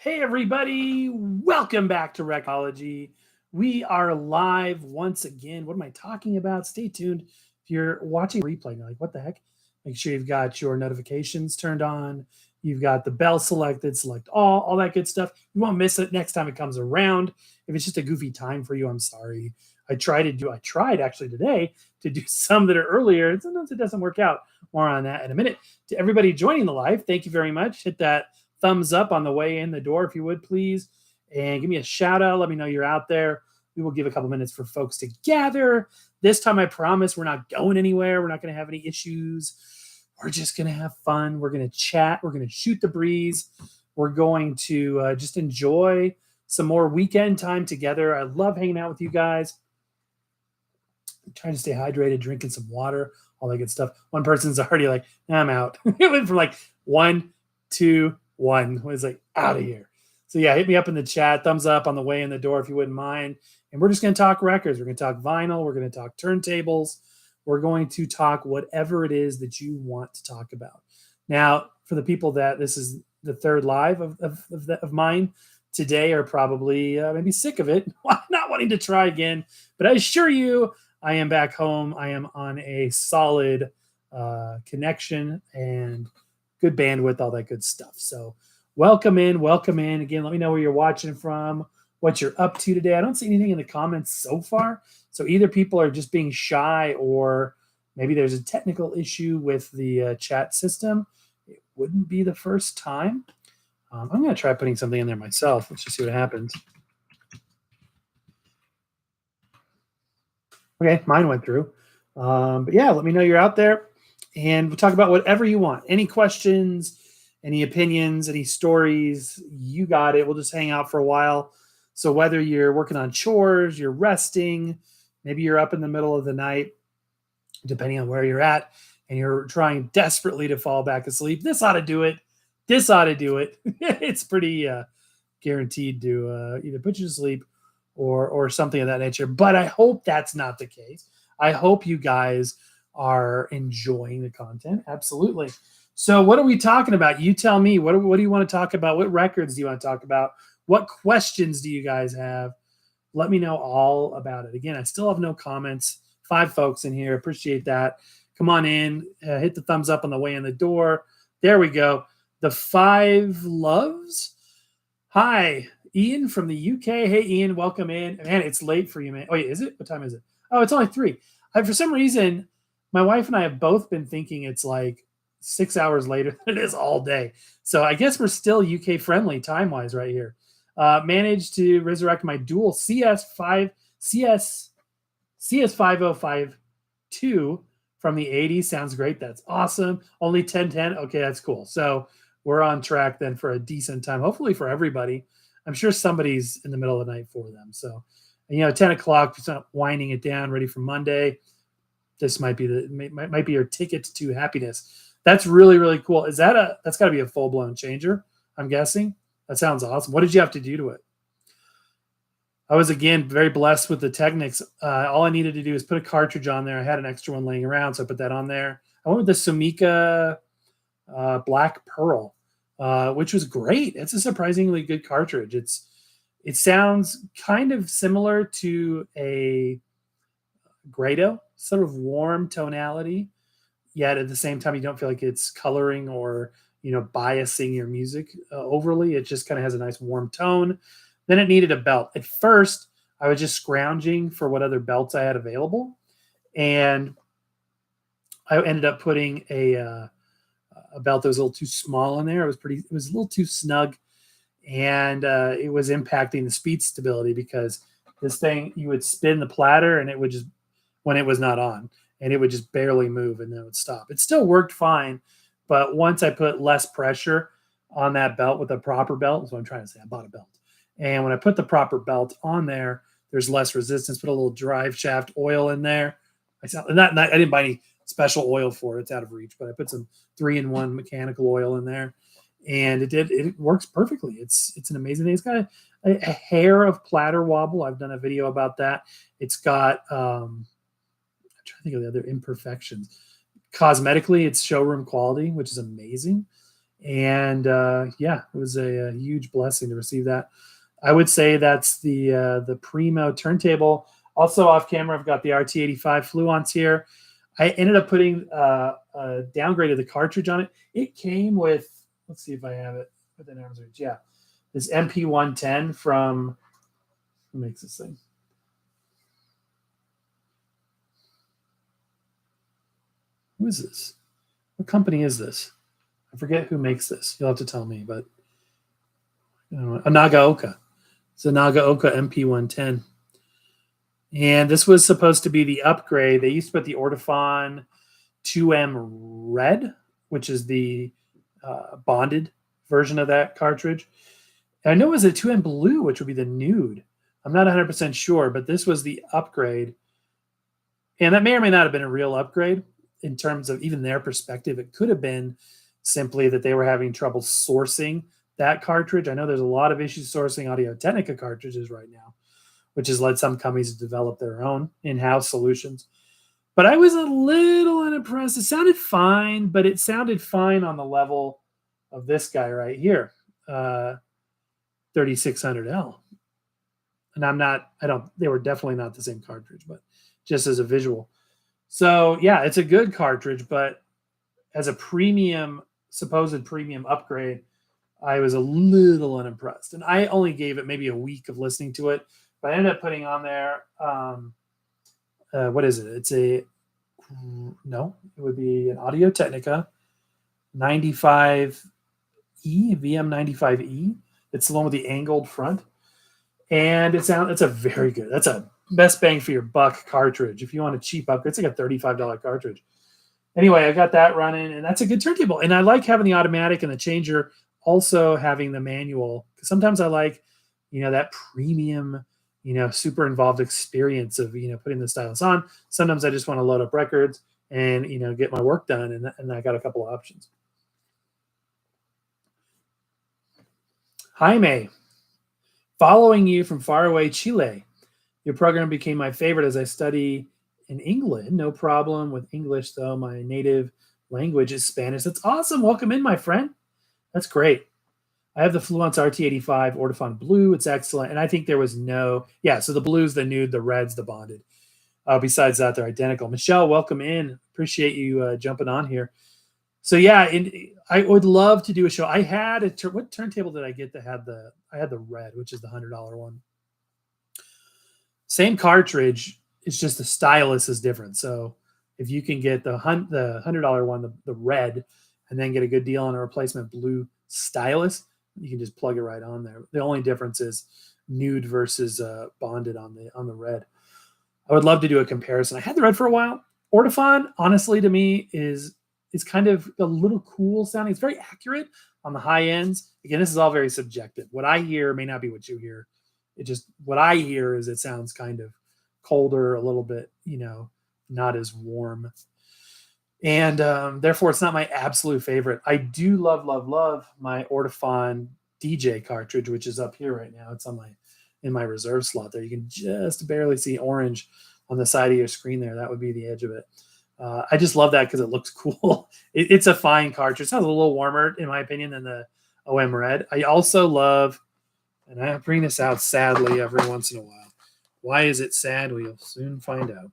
Hey everybody, welcome back to Record-ology. We are live once again. What am I talking about? Stay tuned. If you're watching replay, you're like, what the heck? Make sure you've got your notifications turned on. You've got the bell selected, select all that good stuff. You won't miss it next time it comes around. If it's just a goofy time for you, I'm sorry. I tried actually today to do some that are earlier. Sometimes it doesn't work out. More on that in a minute. To everybody joining the live, thank you very much. Hit that thumbs up on the way in the door, if you would, please. And give me a shout out. Let me know you're out there. We will give a couple minutes for folks to gather. This time, I promise we're not going anywhere. We're not going to have any issues. We're just going to have fun. We're going to chat. We're going to shoot the breeze. We're going to just enjoy some more weekend time together. I love hanging out with you guys. I'm trying to stay hydrated, drinking some water, all that good stuff. One person's already like, I'm out. It went from like 1, 2, 1 was like out of here. So yeah, hit me up in the chat, thumbs up on the way in the door if you wouldn't mind. And we're just going to talk records. We're going to talk vinyl. We're going to talk turntables. We're going to talk whatever it is that you want to talk about. Now, for the people that this is the third live of mine today are probably maybe sick of it, not wanting to try again. But I assure you, I am back home. I am on a solid connection and good bandwidth, all that good stuff. So welcome in. Again, let me know where you're watching from, what you're up to today. I don't see anything in the comments so far. So either people are just being shy or maybe there's a technical issue with the chat system. It wouldn't be the first time. I'm going to try putting something in there myself. Let's just see what happens. Okay, mine went through. But yeah, let me know you're out there. And we'll talk about whatever you want. Any questions, any opinions, any stories, you got it. We'll just hang out for a while. So whether you're working on chores, you're resting, maybe you're up in the middle of the night, depending on where you're at, and you're trying desperately to fall back asleep, this ought to do it. It's pretty guaranteed to either put you to sleep or something of that nature. But I hope that's not the case. I hope you guys are enjoying the content. Absolutely. So what are we talking about? You tell me. What do you want to talk about? What records do you want to talk about? What questions do you guys have? Let me know all about it. Again, I still have no comments. 5 folks in here. Appreciate that. Come on in. Hit the thumbs up on the way in the door. There we go. The 5 loves. Hi, Ian from the UK. Hey, Ian, welcome in. Man, it's late for you, man. Oh, yeah, is it? What time is it? Oh, it's only 3. For some reason, my wife and I have both been thinking it's like 6 hours later than it is all day. So I guess we're still UK friendly time-wise right here. Managed to resurrect my dual CS5052 from the 80s. Sounds great. That's awesome. Only 1010. Okay, that's cool. So we're on track then for a decent time, hopefully for everybody. I'm sure somebody's in the middle of the night for them. So, 10 o'clock, it's not winding it down, ready for Monday. This might be your ticket to happiness. That's really, really cool. That's got to be a full-blown changer, I'm guessing. That sounds awesome. What did you have to do to it? I was, again, very blessed with the Technics. All I needed to do is put a cartridge on there. I had an extra one laying around, so I put that on there. I went with the Sumica Black Pearl, which was great. It's a surprisingly good cartridge. It sounds kind of similar to a Grado, sort of warm tonality, yet at the same time you don't feel like it's coloring or biasing your music overly. It just kind of has a nice warm tone. Then it needed a belt. At first, I was just scrounging for what other belts I had available, and I ended up putting a belt that was a little too small in there. It was a little too snug, and it was impacting the speed stability because this thing, you would spin the platter and it would just, when it was not on, and it would just barely move and then it would stop. It still worked fine, but once I put less pressure on that belt with a proper belt, that's what I'm trying to say. I bought a belt. And when I put the proper belt on there, there's less resistance. Put a little drive shaft oil in there. I didn't buy any special oil for it. It's out of reach, but I put some 3-in-1 mechanical oil in there, and it works perfectly. It's an amazing thing. It's got a hair of platter wobble. I've done a video about that. It's got I'm trying to think of the other imperfections. Cosmetically, it's showroom quality, which is amazing. And yeah, it was a huge blessing to receive that. I would say that's the primo turntable. Also off camera, I've got the RT85 Fluence here. I ended up putting downgraded the cartridge on it. It came with, let's see if I have it within arm's reach. Yeah, this MP110 from, who makes this thing? Who is this? What company is this? I forget who makes this. You'll have to tell me, but a Nagaoka. It's a Nagaoka MP110. And this was supposed to be the upgrade. They used to put the Ortofon 2M Red, which is the bonded version of that cartridge. And I know it was a 2M Blue, which would be the nude. I'm not 100% sure, but this was the upgrade. And that may or may not have been a real upgrade in terms of even their perspective. It could have been simply that they were having trouble sourcing that cartridge. I know there's a lot of issues sourcing Audio-Technica cartridges right now, which has led some companies to develop their own in-house solutions. But I was a little unimpressed. It sounded fine, but it sounded fine on the level of this guy right here, 3600L. And they were definitely not the same cartridge, but just as a visual. So yeah, it's a good cartridge, but as a supposed premium upgrade, I was a little unimpressed. And I only gave it maybe a week of listening to it, but I ended up putting on there, what is it? It would be an Audio-Technica 95E, VM95E. It's the one with the angled front. And it's a very good, that's a best bang for your buck cartridge. If you want a cheap upgrade, it's like a $35 cartridge. Anyway, I got that running, and that's a good turntable. And I like having the automatic and the changer, also having the manual. Because sometimes I like, that premium, super involved experience of, putting the stylus on. Sometimes I just want to load up records and, get my work done. And I got a couple of options. Jaime, following you from faraway Chile. Your program became my favorite as I study in England. No problem with English, though. My native language is Spanish. That's awesome. Welcome in, my friend. That's great. I have the Fluence RT85 Ortofon Blue. It's excellent. And I think there was so the blue's the nude, the red's the bonded. Besides that, they're identical. Michelle, welcome in. Appreciate you jumping on here. So yeah, I would love to do a show. I had what turntable did I get that had I had the red, which is the $100 one. Same cartridge, it's just the stylus is different. So if you can get the $100 one, the red, and then get a good deal on a replacement blue stylus, you can just plug it right on there. The only difference is nude versus bonded on the red. I would love to do a comparison. I had the red for a while. Ortofon, honestly, to me is kind of a little cool sounding. It's very accurate on the high ends. Again, this is all very subjective. What I hear may not be what you hear. What I hear is it sounds kind of colder, a little bit, not as warm. And therefore, it's not my absolute favorite. I do love my Ortofon DJ cartridge, which is up here right now. It's in my reserve slot there. You can just barely see orange on the side of your screen there. That would be the edge of it. I just love that because it looks cool. It's a fine cartridge. It sounds a little warmer, in my opinion, than the OM Red. I also love, and I bring this out sadly every once in a while. Why is it sad? We'll soon find out.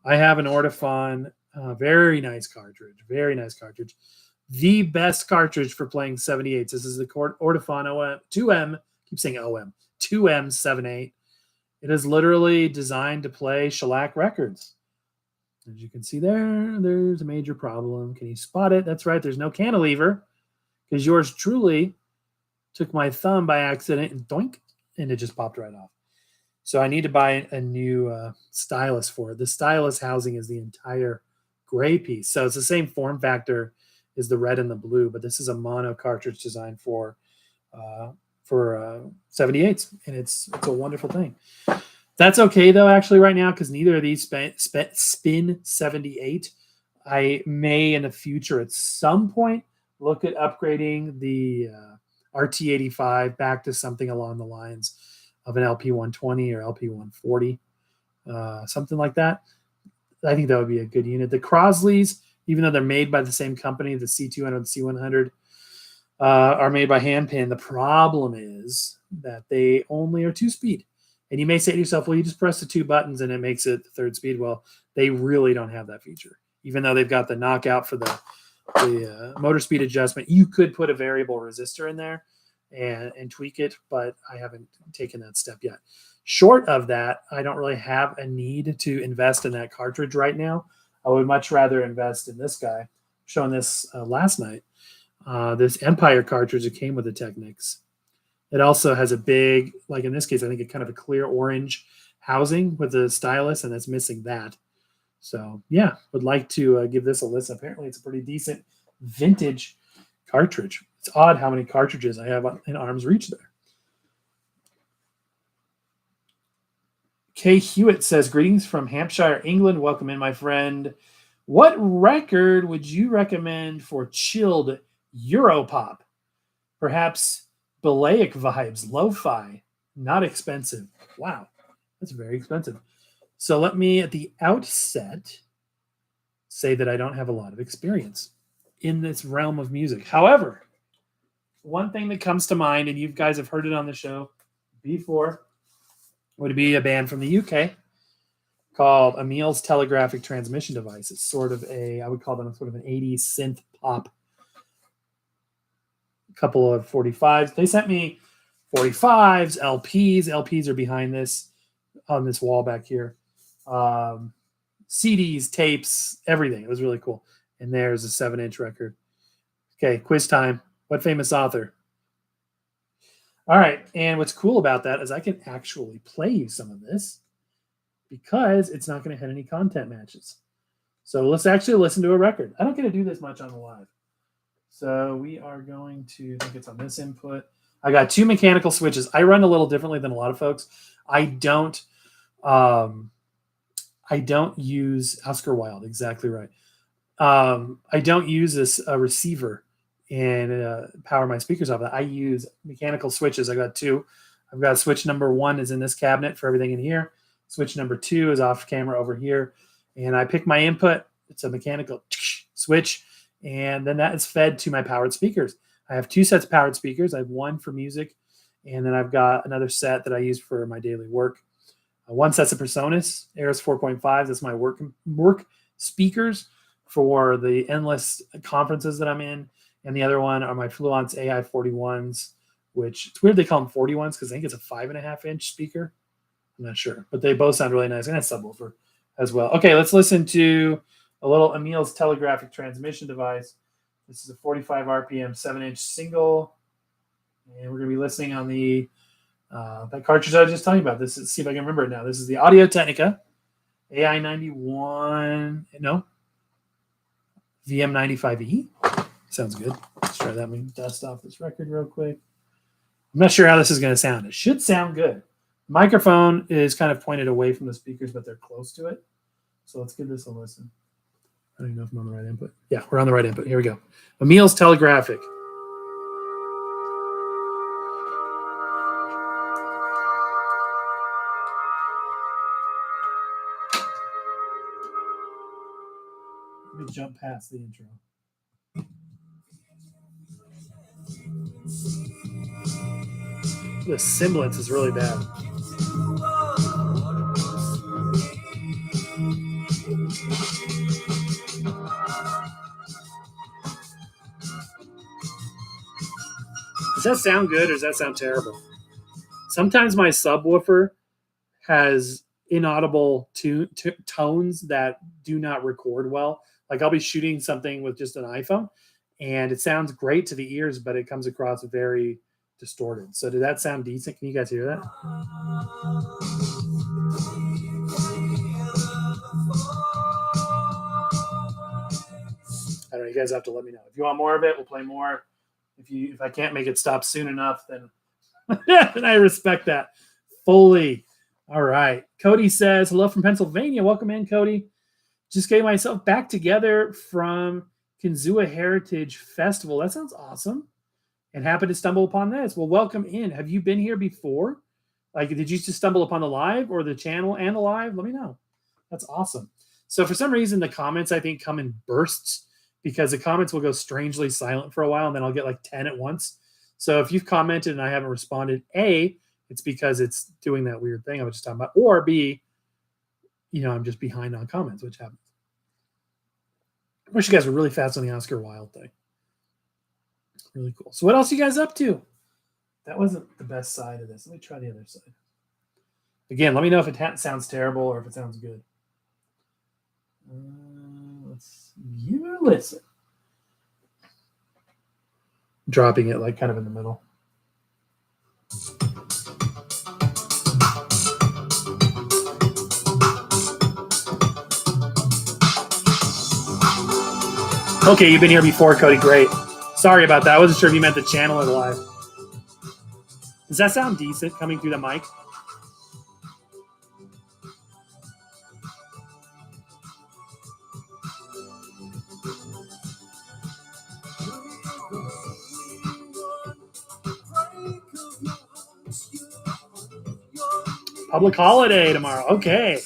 I have an Ortofon, very nice cartridge. Very nice cartridge. The best cartridge for playing 78s. This is the Ortofon OM 2M. Keep saying OM 2M 78. It is literally designed to play shellac records. As you can see there's a major problem. Can you spot it? That's right. There's no cantilever because yours truly took my thumb by accident and doink, and it just popped right off. So I need to buy a new stylus for it. The stylus housing is the entire gray piece. So it's the same form factor as the red and the blue, but this is a mono cartridge designed for 78s, and it's a wonderful thing. That's okay, though, actually, right now, because neither of these spin 78. I may, in the future, at some point, look at upgrading the RT85 back to something along the lines of an LP120 or LP140, something like that. I think that would be a good unit. The Crosleys, even though they're made by the same company, the C200 and C100, are made by handpin. The problem is that they only are 2-speed. And you may say to yourself, well, you just press the 2 buttons and it makes it the 3rd speed. Well, they really don't have that feature. Even though they've got the knockout for the motor speed adjustment, you could put a variable resistor in there and tweak it, but I haven't taken that step yet. Short of that, I don't really have a need to invest in that cartridge right now. I would much rather invest in this guy. Showing this last night. This Empire cartridge that came with the Technics. It also has a big, like in this case, I think it kind of a clear orange housing with the stylus, and it's missing that. So yeah, would like to give this a listen. Apparently it's a pretty decent vintage cartridge. It's odd how many cartridges I have in arm's reach there. Kay Hewitt says, greetings from Hampshire, England. Welcome in, my friend. What record would you recommend for chilled Europop? Perhaps Balaic vibes, lo-fi, not expensive. Wow, that's very expensive. So let me, at the outset, say that I don't have a lot of experience in this realm of music. However, one thing that comes to mind, and you guys have heard it on the show before, would be a band from the UK called Emil's Telegraphic Transmission Device. It's sort of I would call them sort of an 80s synth pop. A couple of 45s. They sent me 45s, LPs. LPs are behind this, on this wall back here. CDs, tapes, everything. It was really cool. And there's a 7-inch record. Okay, quiz time. What famous author? All right, and what's cool about that is I can actually play you some of this because it's not going to hit any content matches. So let's actually listen to a record. I don't get to do this much on the live. So we are going to, I think it's on this input. I got 2 mechanical switches. I run a little differently than a lot of folks. I don't use Oscar Wilde, exactly right. I don't use this receiver and power my speakers off of that. I use mechanical switches. I got 2. I've got switch number 1 is in this cabinet for everything in here. Switch number 2 is off camera over here. And I pick my input. It's a mechanical switch. And then that is fed to my powered speakers. I have 2 sets of powered speakers. I have one for music. And then I've got another set that I use for my daily work. One set's a Presonus Aris 4.5. That's my work speakers for the endless conferences that I'm in. And the other one are my Fluence AI 41s, which it's weird they call them 41s because I think it's a 5.5-inch speaker. I'm not sure, but they both sound really nice. And a subwoofer as well. Okay, let's listen to a little Emil's Telegraphic Transmission Device. This is a 45 RPM 7-inch single. And we're going to be listening on the that cartridge I was just telling you about. This is, see if I can remember it now. This is the Audio Technica AI91, no, VM95E. Sounds good. Let's try that. Let me dust off this record real quick. I'm not sure how this is going to sound. It should sound good. The microphone is kind of pointed away from the speakers, but they're close to it. So let's give this a listen. I don't even know if I'm on the right input. Yeah, we're on the right input. Here we go. Emil's Telegraphic. Let me jump past the intro. The semblance is really bad. Does that sound good or does that sound terrible? Sometimes my subwoofer has inaudible tones that do not record well. Like I'll be shooting something with just an iPhone and it sounds great to the ears, but it comes across very distorted. So did that sound decent? Can you guys hear that? I don't know. You guys have to let me know. If you want more of it, we'll play more. If I can't make it stop soon enough, then then I respect that fully. All right. Cody says, hello from Pennsylvania. Welcome in, Cody. Just getting myself back together from Kinzua Heritage Festival. That sounds awesome. And happened to stumble upon this. Well, welcome in. Have you been here before? Like, did you just stumble upon the live or the channel and the live? Let me know. That's awesome. So for some reason, the comments, I think, come in bursts. because the comments will go strangely silent for a while, and then I'll get like 10 at once. So if you've commented and I haven't responded, A, it's because it's doing that weird thing I was just talking about, or B, I'm just behind on comments, which happens. I wish you guys were really fast on the Oscar Wilde thing. Really cool. So what else are you guys up to? That wasn't the best side of this. Let me try the other side. Again, let me know if it sounds terrible or if it sounds good. Let's give it a listen. Dropping it like kind of in the middle. Okay, you've been here before, Cody. Great. Sorry about that. I wasn't sure if you meant the channel or the live. Does that sound decent coming through the mic? Public holiday tomorrow. Okay.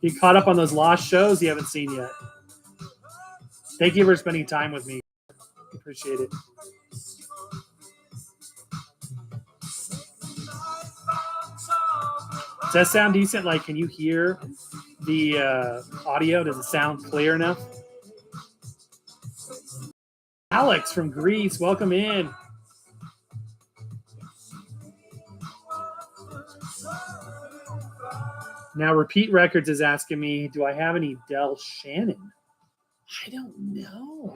You caught up on those lost shows you haven't seen yet. Thank you for spending time with me. Appreciate it. Does that sound decent? Like, can you hear the audio? Does it sound clear enough? Alex from Greece, welcome in. Now, Repeat Records is asking me, do I have any Del Shannon? I don't know.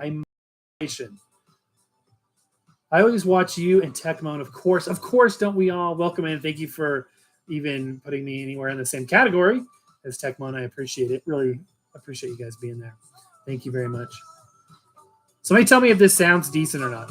I always watch you and Techmoan, of course. Of course, don't we all? Welcome in. Thank you for even putting me anywhere in the same category as Techmoan. I appreciate it. Really appreciate you guys being there. Thank you very much. Somebody tell me if this sounds decent or not.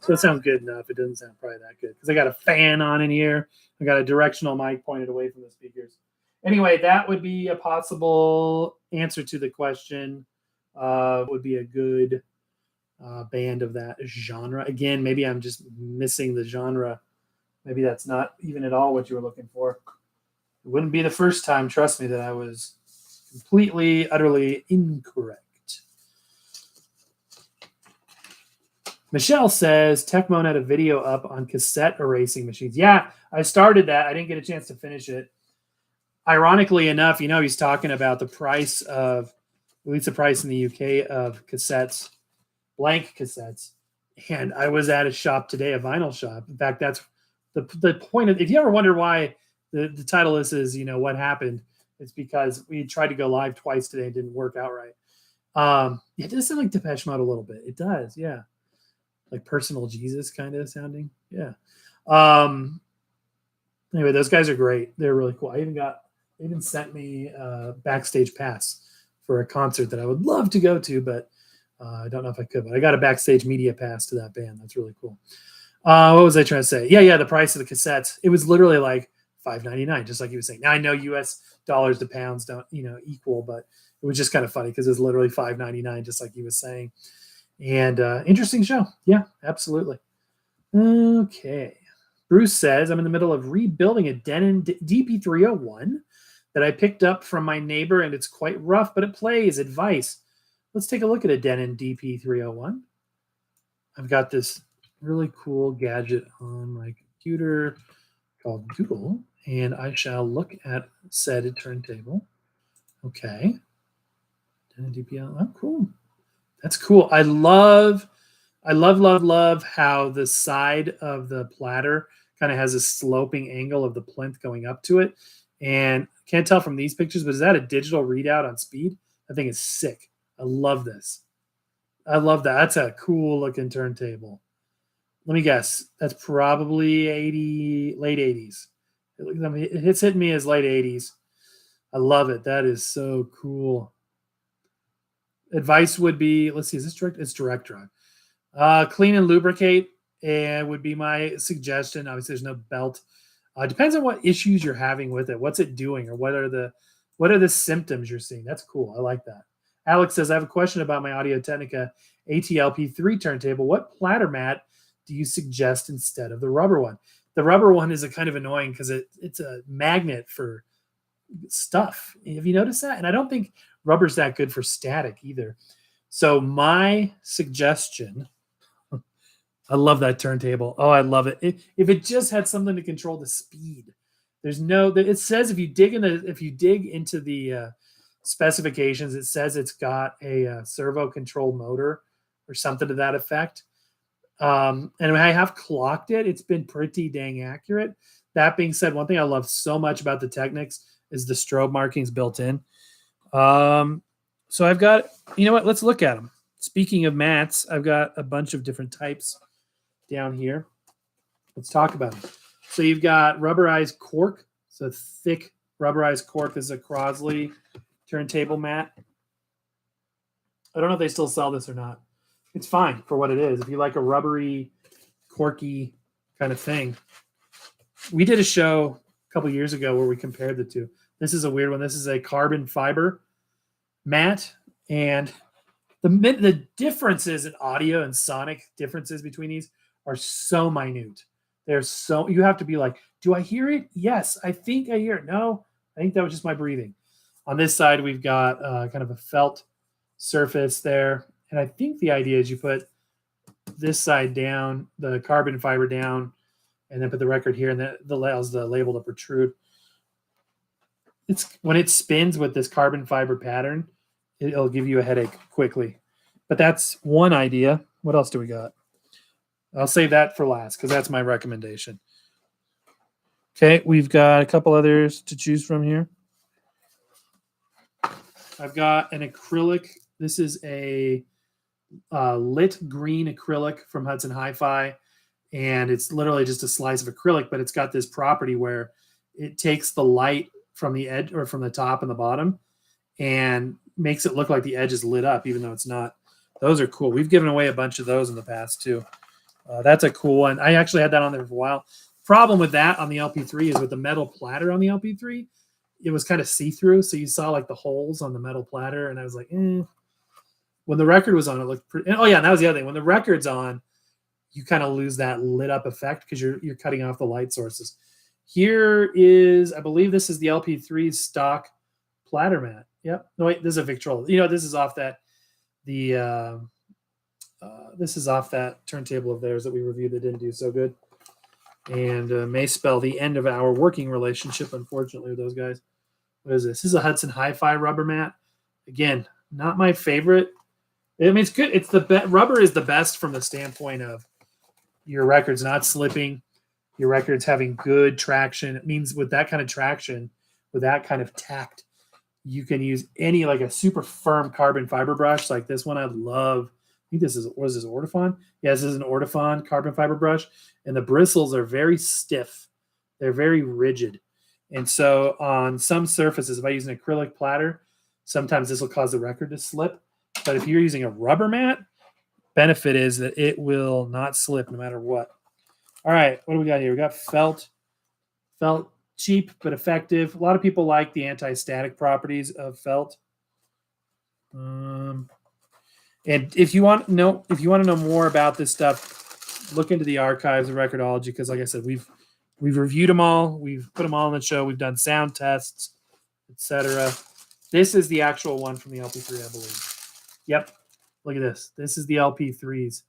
So it sounds good enough. It doesn't sound probably that good because I got a fan on in here. I got a directional mic pointed away from the speakers. Anyway, that would be a possible answer to the question. Would be a good band of that genre. Again, maybe I'm just missing the genre. Maybe that's not even at all what you were looking for. It wouldn't be the first time, trust me, that I was completely, utterly incorrect. Michelle says, Techmoan had a video up on cassette erasing machines. Yeah, I started that. I didn't get a chance to finish it. Ironically enough, he's talking about the price of, at least the price in the UK of cassettes, blank cassettes. And I was at a shop today, a vinyl shop. In fact, that's the point of, if you ever wonder why the title of this is, what happened, it's because we tried to go live twice today. It didn't work out right. It does sound like Depeche Mode a little bit. It does, yeah. Like Personal Jesus kind of sounding. Yeah. Anyway, those guys are great. They're really cool. They even sent me a backstage pass for a concert that I would love to go to, but I don't know if I could. But I got a backstage media pass to that band. That's really cool. What was I trying to say? Yeah, the price of the cassettes. It was literally like $5.99, just like he was saying. Now I know US dollars to pounds don't, equal, but it was just kind of funny because it was literally $5.99, just like he was saying. And interesting show. Yeah, absolutely. Okay. Bruce says, I'm in the middle of rebuilding a Denon DP301 that I picked up from my neighbor, and it's quite rough, but it plays. Advice. Let's take a look at a Denon DP301. I've got this really cool gadget on my computer called Google, and I shall look at said turntable. Okay. Denon DP. Oh, cool. That's cool. I love how the side of the platter kind of has a sloping angle of the plinth going up to it. And can't tell from these pictures, but is that a digital readout on speed? I think it's sick. I love this. I love that. That's a cool looking turntable. Let me guess. That's probably late 80s. It's hitting me as late 80s. I love it. That is so cool. Advice would be, let's see, is this direct? It's direct drive. Clean and lubricate would be my suggestion. Obviously, there's no belt. Depends on what issues you're having with it. What's it doing, or what are the symptoms you're seeing? That's cool. I like that. Alex says, I have a question about my Audio Technica ATLP3 turntable. What platter mat do you suggest instead of the rubber one? The rubber one is a kind of annoying because it's a magnet for stuff. Have you noticed that? And I don't think rubber's that good for static either. So my suggestion, I love that turntable. Oh, I love it. If it just had something to control the speed. It says if you dig into the specifications, it says it's got a servo control motor or something to that effect. And when I have clocked it, it's been pretty dang accurate. That being said, one thing I love so much about the Technics is the strobe markings built in. So I've got, you know what? Let's look at them. Speaking of mats, I've got a bunch of different types down here. Let's talk about them. So you've got rubberized cork. So thick rubberized cork. This is a Crosley turntable mat. I don't know if they still sell this or not. It's fine for what it is. If you like a rubbery, corky kind of thing. We did a show a couple years ago where we compared the two. This is a weird one. This is a carbon fiber mat, and the differences in audio and sonic differences between these are so minute. You have to be like, do I hear it? Yes, I think I hear it. No, I think that was just my breathing. On this side, we've got kind of a felt surface there. And I think the idea is you put this side down, the carbon fiber down, and then put the record here, and that allows the label to protrude. When it spins with this carbon fiber pattern, it'll give you a headache quickly. But that's one idea. What else do we got? I'll save that for last because that's my recommendation. Okay, we've got a couple others to choose from here. I've got an acrylic. This is a lit green acrylic from Hudson Hi-Fi, and it's literally just a slice of acrylic, but it's got this property where it takes the light from the edge or from the top and the bottom and makes it look like the edge is lit up, even though it's not. Those are cool. We've given away a bunch of those in the past too. That's a cool one. I actually had that on there for a while. Problem with that on the LP3 is with the metal platter on the LP3, it was kind of see-through, so you saw like the holes on the metal platter, and I was like, When the record was on, it looked pretty. Oh yeah, and that was the other thing. When the record's on, you kind of lose that lit up effect because you're cutting off the light sources. Here is, I believe this is the LP3's stock platter mat. Yep. No wait, this is a Victrola. This is off that this is off that turntable of theirs that we reviewed that didn't do so good, and may spell the end of our working relationship, unfortunately, with those guys. What is this? This is a Hudson Hi-Fi rubber mat. Again, not my favorite. I mean, it's good. It's the rubber is the best from the standpoint of your record's not slipping, your record's having good traction. It means with that kind of traction, with that kind of tact, you can use any like a super firm carbon fiber brush like this one. I love. I think this is Ortofon. Yeah, this is an Ortofon carbon fiber brush, and the bristles are very stiff. They're very rigid, and so on some surfaces, if I use an acrylic platter, sometimes this will cause the record to slip. But if you're using a rubber mat, benefit is that it will not slip no matter what. All right, what do we got here? We got felt. Felt, cheap but effective. A lot of people like the anti-static properties of felt. And if you want to know more about this stuff, look into the archives of Record-ology because, like I said, we've reviewed them all. We've put them all on the show. We've done sound tests, etc. This is the actual one from the LP3, I believe. Yep. Look at this. This is the LP3s.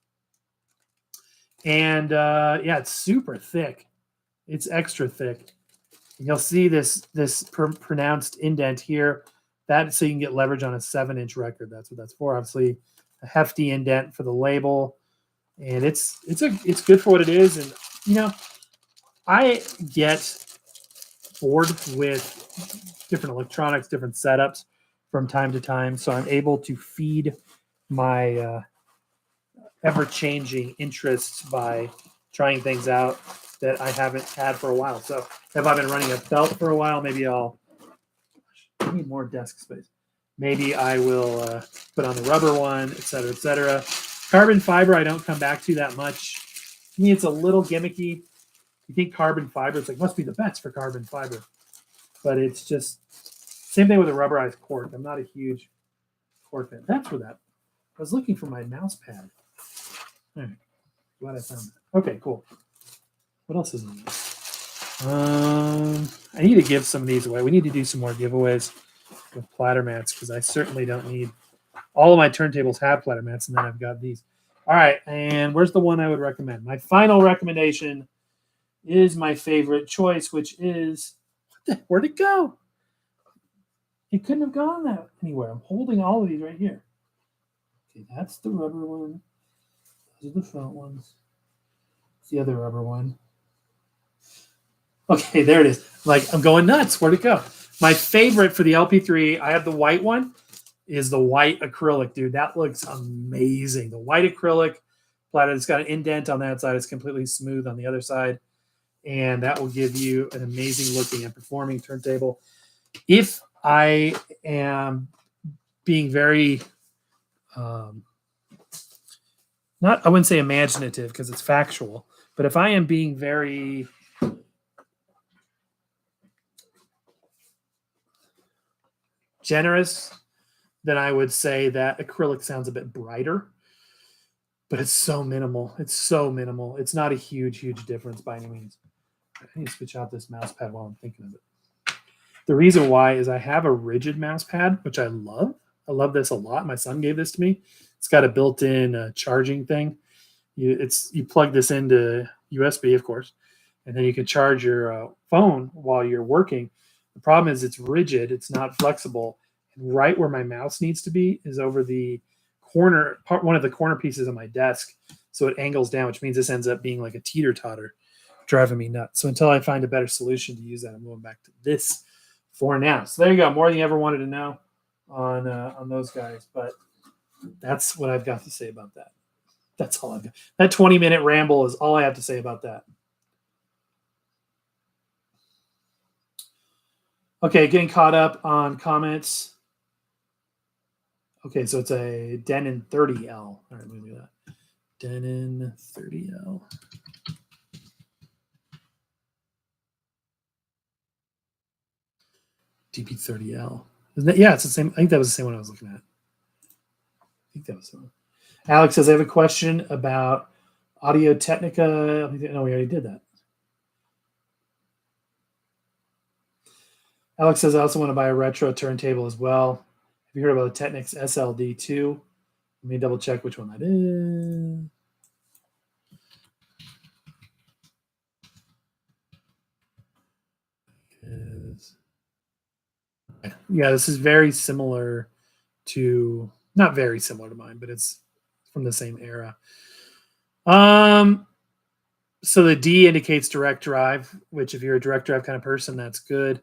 And yeah, it's super thick. It's extra thick. And you'll see this pronounced indent here. That's so you can get leverage on a 7-inch record. That's what that's for. Obviously, a hefty indent for the label. And it's good for what it is. And I get bored with different electronics, different setups from time to time. So I'm able to feed my ever-changing interests by trying things out that I haven't had for a while. So if I've been running a felt for a while, maybe I need more desk space. Maybe I will put on the rubber one, et cetera, et cetera. Carbon fiber, I don't come back to that much. To me, it's a little gimmicky. You think carbon fiber, it's like, must be the best for carbon fiber. But it's just, same thing with a rubberized cork. I'm not a huge cork fan. That's where that, I was looking for my mouse pad. All right, glad I found that. Okay, cool. What else is in there? I need to give some of these away. We need to do some more giveaways with platter mats because I certainly don't need, all of my turntables have platter mats, and then I've got these. All right, and where's the one I would recommend? My final recommendation is my favorite choice, which is, where'd it go? It couldn't have gone that anywhere. I'm holding all of these right here. Okay, that's the rubber one. Those are the front ones. It's the other rubber one. Okay, there it is. Like, I'm going nuts. Where'd it go? My favorite for the LP3, I have the white one, is the white acrylic, dude. That looks amazing. The white acrylic platter, it's got an indent on that side. It's completely smooth on the other side. And that will give you an amazing looking and performing turntable. If I am being very, I wouldn't say imaginative because it's factual, but if I am being very generous, then I would say that acrylic sounds a bit brighter, but it's so minimal. It's so minimal. It's not a huge, huge difference by any means. I need to switch out this mouse pad while I'm thinking of it. The reason why is I have a rigid mouse pad, which I love. I love this a lot. My son gave this to me. It's got a built-in charging thing. You plug this into USB, of course, and then you can charge your phone while you're working. The problem is it's rigid. It's not flexible. And right where my mouse needs to be is over the corner, one of the corner pieces of my desk. So it angles down, which means this ends up being like a teeter-totter, driving me nuts. So until I find a better solution to use that, I'm going back to this for now. So there you go. More than you ever wanted to know on those guys. But that's what I've got to say about that. That's all I've got. That 20-minute ramble is all I have to say about that. Okay, getting caught up on comments. Okay, so it's a Denon 30L. All right, let me look at that. Denon 30L. DP30L. Isn't it? Yeah, it's the same. I think that was the same one I was looking at. I think that was the one. Alex says, I have a question about Audio Technica. No, we already did that. Alex says, I also want to buy a retro turntable as well. Have you heard about the Technics SLD2? Let me double check which one that is. Yeah, this is very similar to, not very similar to mine, but it's from the same era. So the D indicates direct drive, which if you're a direct drive kind of person, that's good.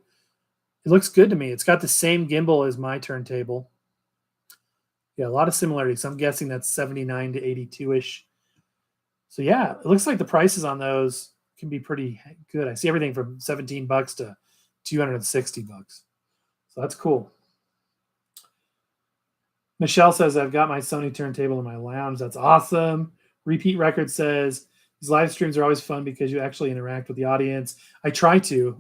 It looks good to me. It's got the same gimbal as my turntable. Yeah, a lot of similarities. So I'm guessing that's 79 to 82-ish. So yeah, it looks like the prices on those can be pretty good. I see everything from $17 to $260. So that's cool. Michelle says, I've got my Sony turntable in my lounge. That's awesome. Repeat Record says, these live streams are always fun because you actually interact with the audience. I try to.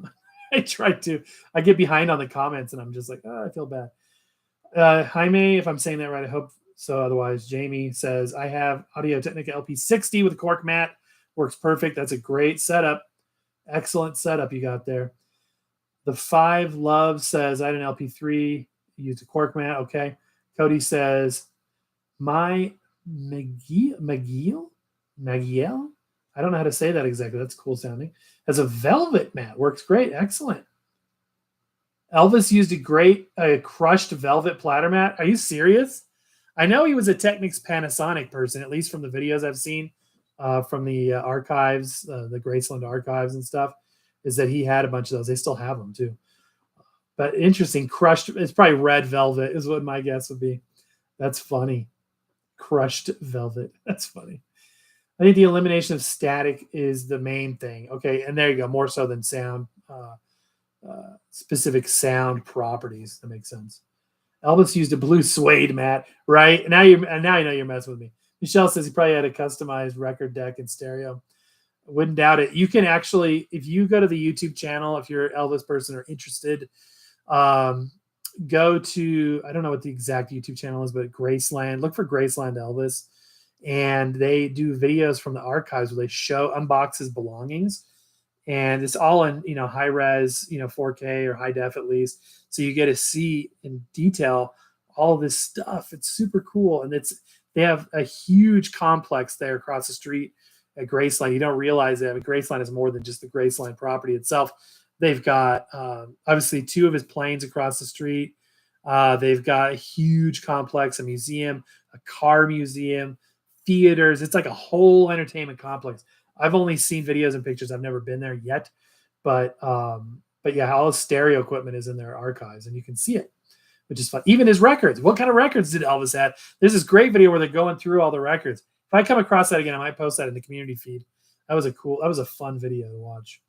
I get behind on the comments and I'm just like, oh, I feel bad. Jaime, if I'm saying that right, I hope so. Otherwise, Jamie says, I have Audio Technica LP60 with a cork mat. Works perfect. That's a great setup. Excellent setup you got there. The 5 Love says, I had an LP3, used a cork mat. Okay. Cody says, my Magiel? I don't know how to say that exactly. That's cool sounding. Has a velvet mat. Works great. Excellent. Elvis used a crushed velvet platter mat. Are you serious? I know he was a Technics Panasonic person, at least from the videos I've seen from the archives, the Graceland archives and stuff, is that he had a bunch of those. They still have them too. But interesting, crushed, it's probably red velvet is what my guess would be. That's funny. Crushed velvet. That's funny. I think the elimination of static is the main thing. Okay, and there you go. More so than sound, specific sound properties. That makes sense. Elvis used a blue suede mat, right? Now you know you're messing with me. Michelle says he probably had a customized record deck and stereo. Wouldn't doubt it. You can actually, if you go to the YouTube channel, if you're an Elvis person or interested, um, go to, I don't know what the exact YouTube channel is, but Graceland. Look for Graceland Elvis, and they do videos from the archives where they unbox his belongings, and it's all in high res, 4K or high def at least, so you get to see in detail all of this stuff. It's super cool, and they have a huge complex there across the street at Graceland. You don't realize that, but Graceland is more than just the Graceland property itself. They've got obviously two of his planes across the street. They've got a huge complex, a museum, a car museum, theaters. It's like a whole entertainment complex. I've only seen videos and pictures. I've never been there yet, but yeah, all his stereo equipment is in their archives, and you can see it, which is fun. Even his records. What kind of records did Elvis have? There's this great video where they're going through all the records. If I come across that again, I might post that in the community feed. That was a fun video to watch.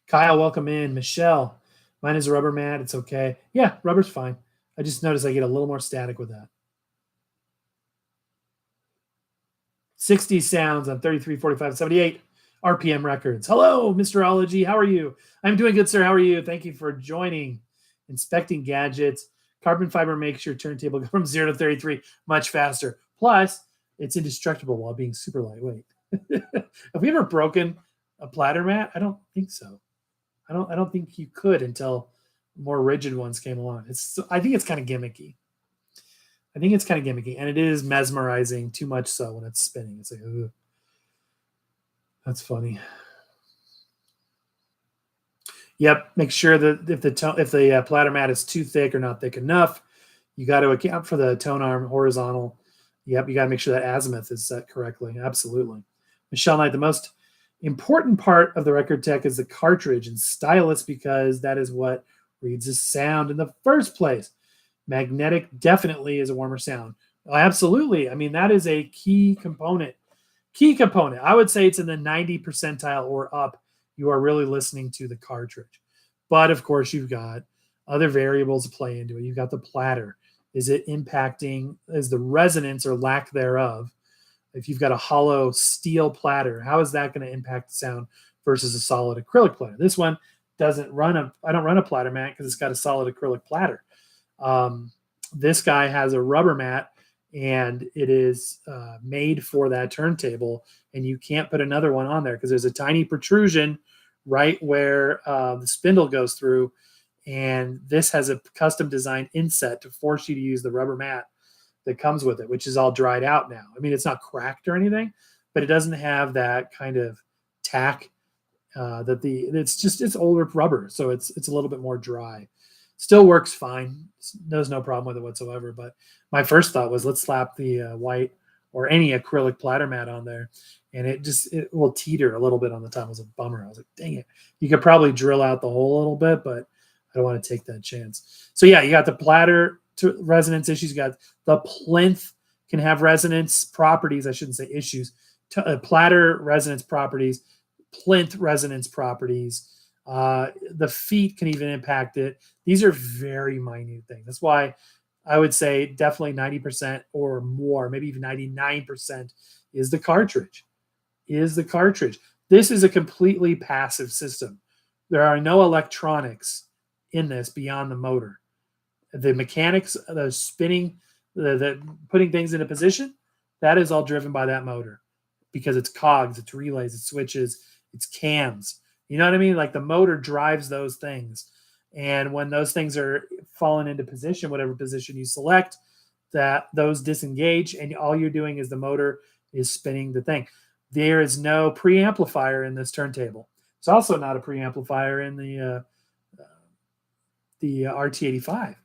Kyle, welcome in. Michelle, mine is a rubber mat. It's okay. Yeah, rubber's fine. I just noticed I get a little more static with that. 60 sounds on 33, 45, 78 RPM records. Hello, Mr. Ology. How are you? I'm doing good, sir. How are you? Thank you for joining. Inspecting gadgets. Carbon fiber makes your turntable go from 0 to 33 much faster. Plus, it's indestructible while being super lightweight. Have we ever broken a platter mat? I don't think so. I don't think you could until more rigid ones came along. I think it's kind of gimmicky. And it is mesmerizing, too much so when it's spinning. It's like, ugh. That's funny. Yep, make sure that if the platter mat is too thick or not thick enough, you got to account for the tone arm horizontal. Yep, you got to make sure that azimuth is set correctly. Absolutely. Michelle Knight, the most important part of the record tech is the cartridge and stylus, because that is what reads the sound in the first place. Magnetic definitely is a warmer sound. Absolutely. I mean, that is a key component. I would say it's in the 90 percentile or up. You are really listening to the cartridge. But of course, you've got other variables to play into it. You've got the platter. Is it impacting, is the resonance or lack thereof? If you've got a hollow steel platter, how is that going to impact the sound versus a solid acrylic platter? This one doesn't run I don't run a platter mat because it's got a solid acrylic platter. This guy has a rubber mat, and it is made for that turntable, and you can't put another one on there because there's a tiny protrusion right where the spindle goes through, and this has a custom designed inset to force you to use the rubber mat that comes with it, which is all dried out now. I mean, it's not cracked or anything, but it doesn't have that kind of tack it's older rubber, so it's a little bit more dry. Still works fine. There's no problem with it whatsoever. But my first thought was, let's slap the white or any acrylic platter mat on there, and it will teeter a little bit on the top. It was a bummer. I was like, dang it. You could probably drill out the hole a little bit, but I don't want to take that chance. So yeah, you got the platter to resonance issues. You got the plinth can have resonance properties. I shouldn't say issues. Platter resonance properties, plinth resonance properties. The feet can even impact it. These are very minute things. That's why I would say definitely 90% or more, maybe even 99% is the cartridge. This is a completely passive system. There are no electronics in this beyond the motor. The mechanics, the spinning, the putting things into position, that is all driven by that motor, because it's cogs, it's relays, it's switches, it's cams. You know what I mean? Like, the motor drives those things. And when those things are falling into position, whatever position you select, that those disengage, and all you're doing is the motor is spinning the thing. There is no preamplifier in this turntable. It's also not a preamplifier in the RT85.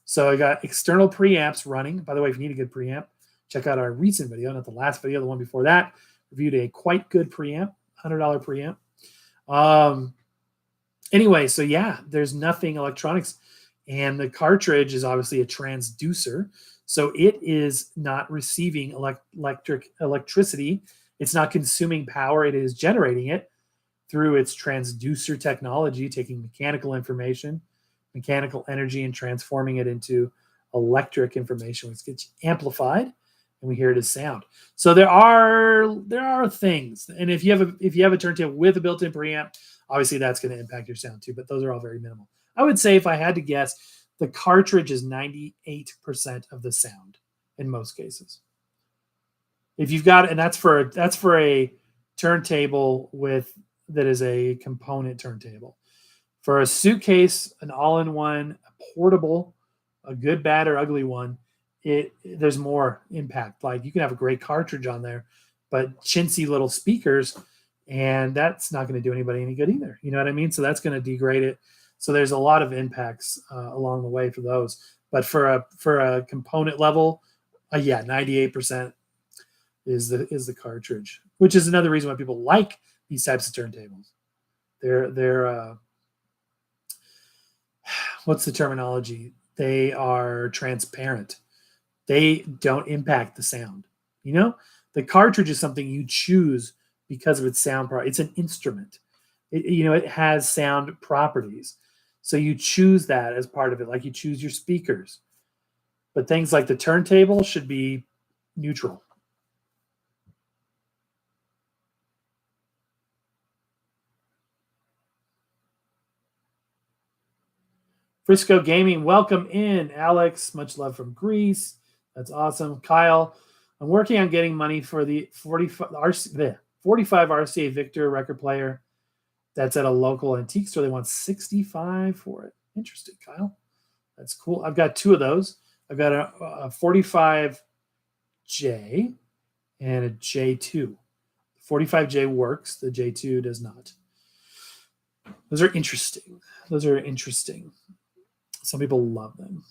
So I got external preamps running. By the way, if you need a good preamp, check out our recent video, not the last video, the one before that. Reviewed a quite good preamp, $100 preamp. Anyway, so yeah, there's nothing electronics, and the cartridge is obviously a transducer, so it is not receiving electricity. It's not consuming power. It is generating it through its transducer technology, taking mechanical information, mechanical energy, and transforming it into electric information, which gets amplified and we hear it as sound. So there are things, and if you have a turntable with a built-in preamp, obviously that's going to impact your sound too. But those are all very minimal. I would say if I had to guess, the cartridge is 98% of the sound in most cases. If you've got, and that's for a turntable that is a component turntable. For a suitcase, an all-in-one, a portable, a good, bad, or ugly one, there's more impact. Like you can have a great cartridge on there, but chintzy little speakers, and that's not going to do anybody any good either. You know what I mean? So that's going to degrade it. So there's a lot of impacts along the way for those. But for a component level, 98% is the cartridge, which is another reason why people like these types of turntables. They're what's the terminology? They are transparent. They don't impact the sound. You know, the cartridge is something you choose because of its sound. It's an instrument. It has sound properties. So you choose that as part of it, like you choose your speakers. But things like the turntable should be neutral. Frisco Gaming, welcome in. Alex, much love from Greece. That's awesome. Kyle, I'm working on getting money for the 45 RCA Victor record player that's at a local antique store. They want $65 for it. Interesting, Kyle. That's cool. I've got two of those. I've got a 45J and a J2. The 45J works. The J2 does not. Those are interesting. Some people love them.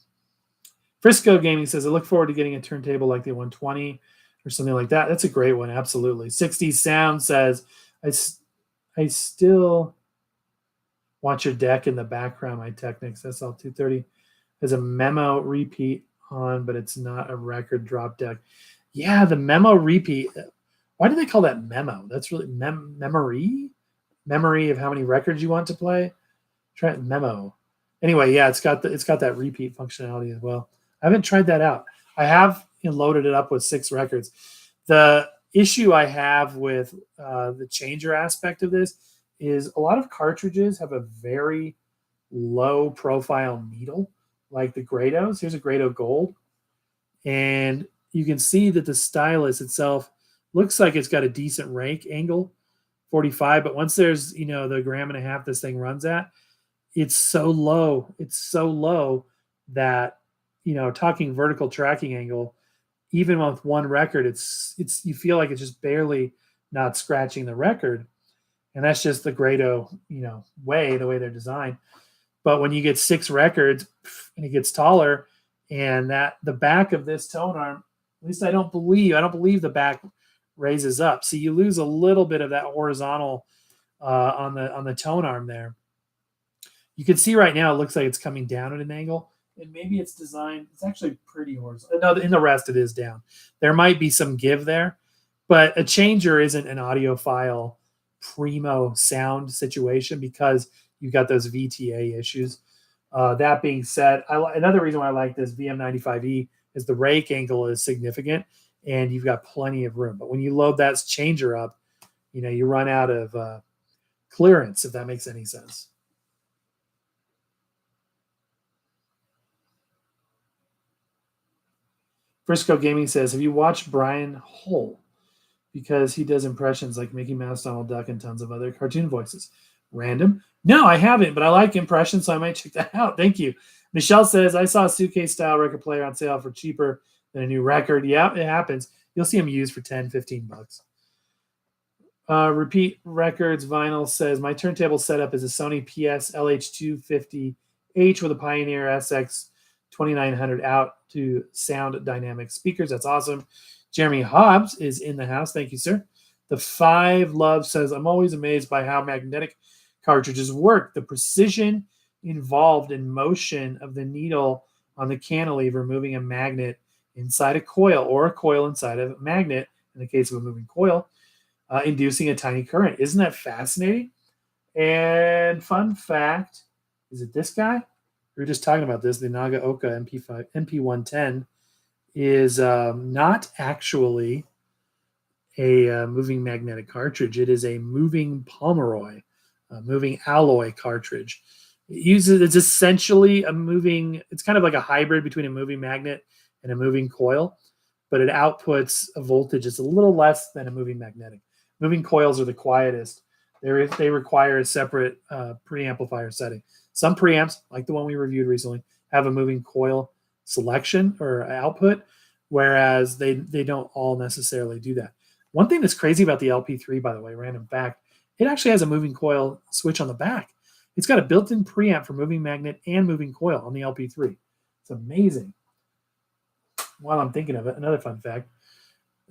Frisco Gaming says, I look forward to getting a turntable like the 120 or something like that. That's a great one. Absolutely. 60 Sound says, I still want your deck in the background. My Technics SL230 has a memo repeat on, but it's not a record drop deck. Yeah, the memo repeat. Why do they call that memo? That's really memory of how many records you want to play. Try memo. Anyway, yeah, it's got that repeat functionality as well. I haven't tried that out. I have loaded it up with 6 records. The issue I have with the changer aspect of this is a lot of cartridges have a very low profile needle, like the Grados. Here's a Grado Gold. And you can see that the stylus itself looks like it's got a decent rank angle, 45. But once there's, the 1.5 grams this thing runs at, it's so low. It's so low that, talking vertical tracking angle, even with one record, it's you feel like it's just barely not scratching the record. And that's just the Grado, the way they're designed. But when you get 6 records and it gets taller, and that the back of this tone arm, at least I don't believe the back raises up. So you lose a little bit of that horizontal on the tone arm there. You can see right now it looks like it's coming down at an angle, and maybe it's designed. It's actually pretty horizontal. No, in the rest it is down. There might be some give there, but a changer isn't an audiophile primo sound situation because you've got those VTA issues. That being said, another reason why I like this VM95E is the rake angle is significant, and you've got plenty of room. But when you load that changer up, you run out of clearance, if that makes any sense. Frisco Gaming says, have you watched Brian Hull? Because he does impressions like Mickey Mouse, Donald Duck, and tons of other cartoon voices. Random? No, I haven't, but I like impressions, so I might check that out. Thank you. Michelle says, I saw a suitcase-style record player on sale for cheaper than a new record. Yeah, it happens. You'll see them used for $10, $15. Repeat Records Vinyl says, my turntable setup is a Sony PS LH250H with a Pioneer SX 2900 out to sound dynamic speakers. That's awesome. Jeremy Hobbs is in the house. Thank you, sir. The 5 Love says, I'm always amazed by how magnetic cartridges work. The precision involved in motion of the needle on the cantilever, moving a magnet inside a coil or a coil inside of a magnet, in the case of a moving coil, inducing a tiny current. Isn't that fascinating? And fun fact, is it this guy? We were just talking about this, the Nagaoka MP110 is not actually a moving magnetic cartridge. It is a moving Pomeroy, a moving alloy cartridge. It's essentially a moving, it's kind of like a hybrid between a moving magnet and a moving coil, but it outputs a voltage that's a little less than a moving magnetic. Moving coils are the quietest. They require a separate preamplifier setting. Some preamps, like the one we reviewed recently, have a moving coil selection or output, whereas they don't all necessarily do that. One thing that's crazy about the LP3, by the way, random fact, it actually has a moving coil switch on the back. It's got a built-in preamp for moving magnet and moving coil on the LP3. It's amazing. While I'm thinking of it, another fun fact,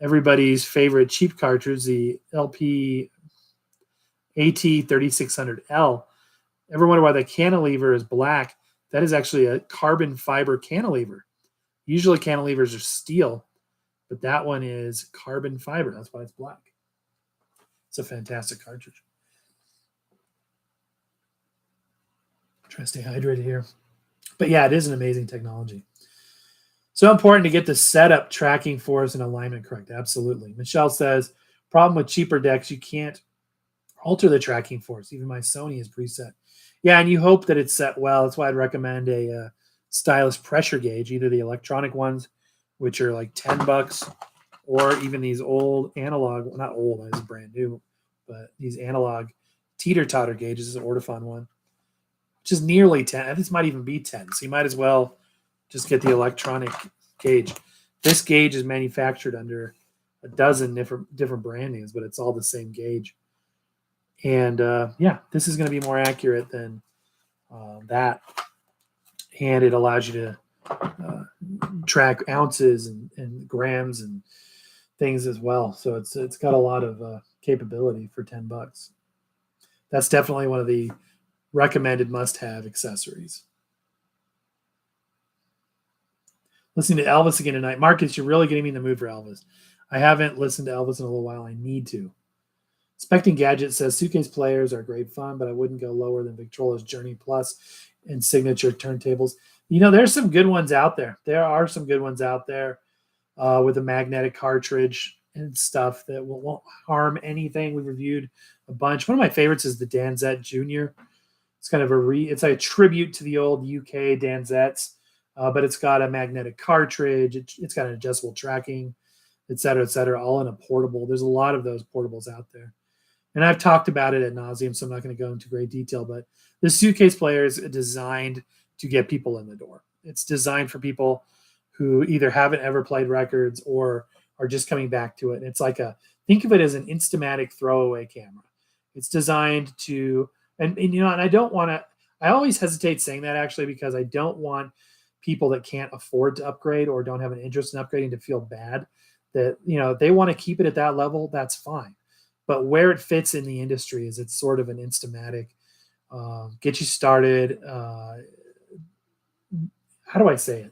everybody's favorite cheap cartridge, the LP AT3600L. Ever wonder why the cantilever is black? That is actually a carbon fiber cantilever. Usually cantilevers are steel, but that one is carbon fiber. That's why it's black. It's a fantastic cartridge. Try to stay hydrated here. But yeah, it is an amazing technology. So important to get the setup, tracking force, and alignment correct. Absolutely. Michelle says, problem with cheaper decks, you can't alter the tracking force. Even my Sony is preset. Yeah, and you hope that it's set well. That's why I'd recommend a stylus pressure gauge, either the electronic ones, which are like $10, or even these old analog, well, not old, this is brand new, but these analog teeter-totter gauges. This is an Ortofon one, which is nearly 10. This might even be 10. So you might as well just get the electronic gauge. This gauge is manufactured under a dozen different brand names, but it's all the same gauge. And yeah, this is going to be more accurate than that. And it allows you to track ounces and grams and things as well. So it's got a lot of capability for $10. That's definitely one of the recommended must-have accessories. Listening to Elvis again tonight. Marcus, you're really getting me in the mood for Elvis. I haven't listened to Elvis in a little while. I need to. Specting Gadget says suitcase players are great fun, but I wouldn't go lower than Victrola's Journey Plus and Signature turntables. You know, there's some good ones out there. There are some good ones out there with a magnetic cartridge and stuff that won't harm anything. We reviewed a bunch. One of my favorites is the Danzett Jr. It's kind of it's like a tribute to the old UK Danzetts, but it's got a magnetic cartridge. It's got an adjustable tracking, et cetera, all in a portable. There's a lot of those portables out there. And I've talked about it ad nauseum, so I'm not going to go into great detail, but the suitcase player is designed to get people in the door. It's designed for people who either haven't ever played records or are just coming back to it. And it's like think of it as an Instamatic throwaway camera. It's designed to, and you know, and I don't want to, I always hesitate saying that actually, because I don't want people that can't afford to upgrade or don't have an interest in upgrading to feel bad that, you know, they want to keep it at that level. That's fine. But where it fits in the industry is it's sort of an Instamatic, get you started. How do I say it?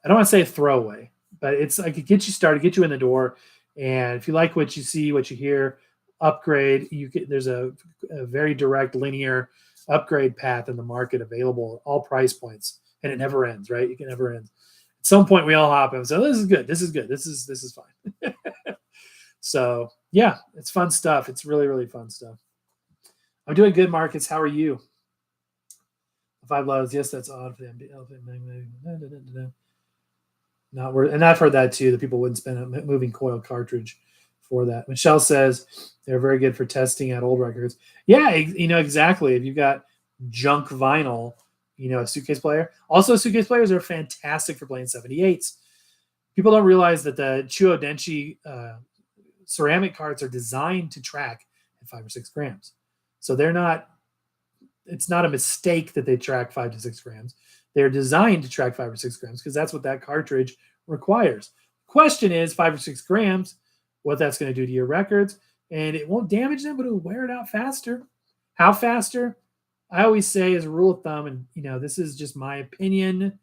I don't want to say a throwaway, but it's like it gets you started, get you in the door. And if you like what you see, what you hear, upgrade. There's a very direct linear upgrade path in the market available at all price points, and it never ends, right? You can never end. At some point, we all hop in. So this is good. This is good. This is fine. So yeah, it's fun stuff. It's really, really fun stuff. I'm doing good, Marcus. How are you? 5 lows. Yes, that's odd for them. Not worth, and I've heard that too, that people wouldn't spend a moving coil cartridge for that. Michelle says they're very good for testing out old records. Yeah, you know, exactly. If you've got junk vinyl, you know, a suitcase player. Also, suitcase players are fantastic for playing 78s. People don't realize that the Chuo Denshi ceramic carts are designed to track at 5 or 6 grams. So it's not a mistake that they track 5 to 6 grams. They're designed to track 5 or 6 grams because that's what that cartridge requires. Question is 5 or 6 grams, what that's going to do to your records. And it won't damage them, but it'll wear it out faster. How faster? I always say as a rule of thumb, and you know, this is just my opinion.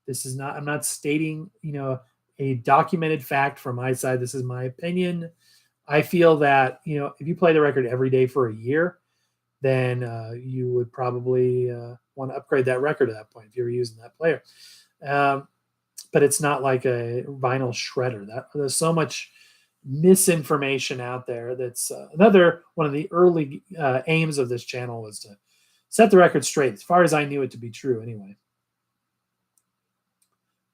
I'm not stating, you know, a documented fact from my side. This is my opinion. I feel that, you know, if you play the record every day for a year, then you would probably want to upgrade that record at that point if you were using that player. but it's not like a vinyl shredder. There's so much misinformation out there. That's another one of the early aims of this channel was to set the record straight, as far as I knew it to be true anyway.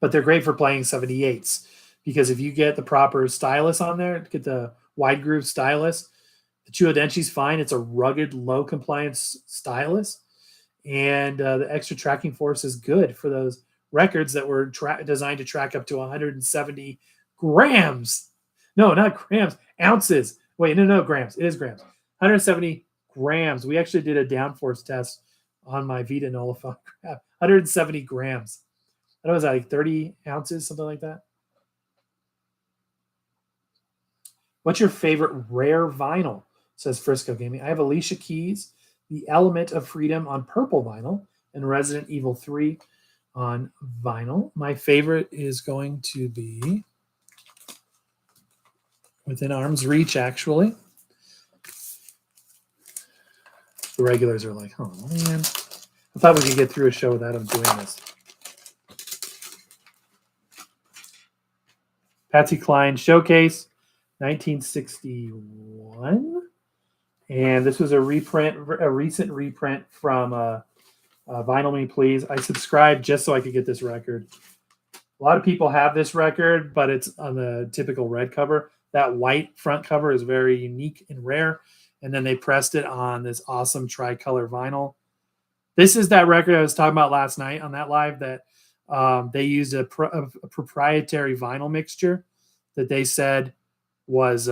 But they're great for playing 78s because if you get the proper stylus on there, get the wide groove stylus, the Chuodenchi's fine. It's a rugged, low compliance stylus, and the extra tracking force is good for those records that were designed to track up to 170 grams. No, not grams, ounces. Wait, no, grams. It is grams. 170 grams. We actually did a downforce test on my Vita Nullifier. 170 grams. That was like 30 ounces, something like that. What's your favorite rare vinyl? Says Frisco Gaming. I have Alicia Keys, The Element of Freedom on purple vinyl, and Resident Evil 3 on vinyl. My favorite is going to be within arm's reach, actually. The regulars are like, oh man. I thought we could get through a show without them doing this. Patsy Cline Showcase, 1961. And this was a recent reprint from Vinyl Me Please. I subscribed just so I could get this record. A lot of people have this record, but it's on the typical red cover. That white front cover is very unique and rare. And then they pressed it on this awesome tricolor vinyl. This is that record I was talking about last night on that live that they used a proprietary vinyl mixture that they said was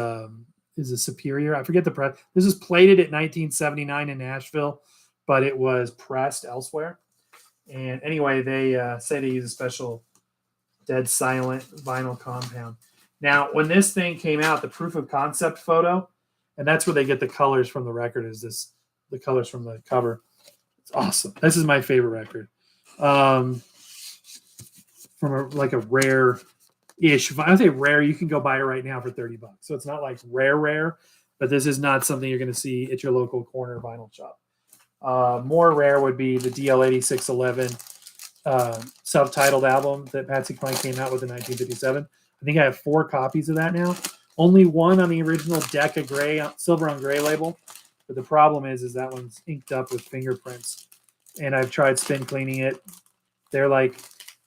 is a superior. I forget the press. This was plated at 1979 in Nashville, but it was pressed elsewhere. And anyway, they say they use a special dead silent vinyl compound. Now, when this thing came out, the proof of concept photo, and that's where they get the colors from the record, is the colors from the cover. It's awesome. This is my favorite record. From like a rare-ish. If I say rare, you can go buy it right now for $30. So it's not like rare, but this is not something you're going to see at your local corner vinyl shop. More rare would be the DL8611 self-titled album that Patsy Cline came out with in 1957. I think I have 4 copies of that now. Only one on the original Decca Gray, silver on gray label. But the problem is that one's inked up with fingerprints. And I've tried spin cleaning it. They're like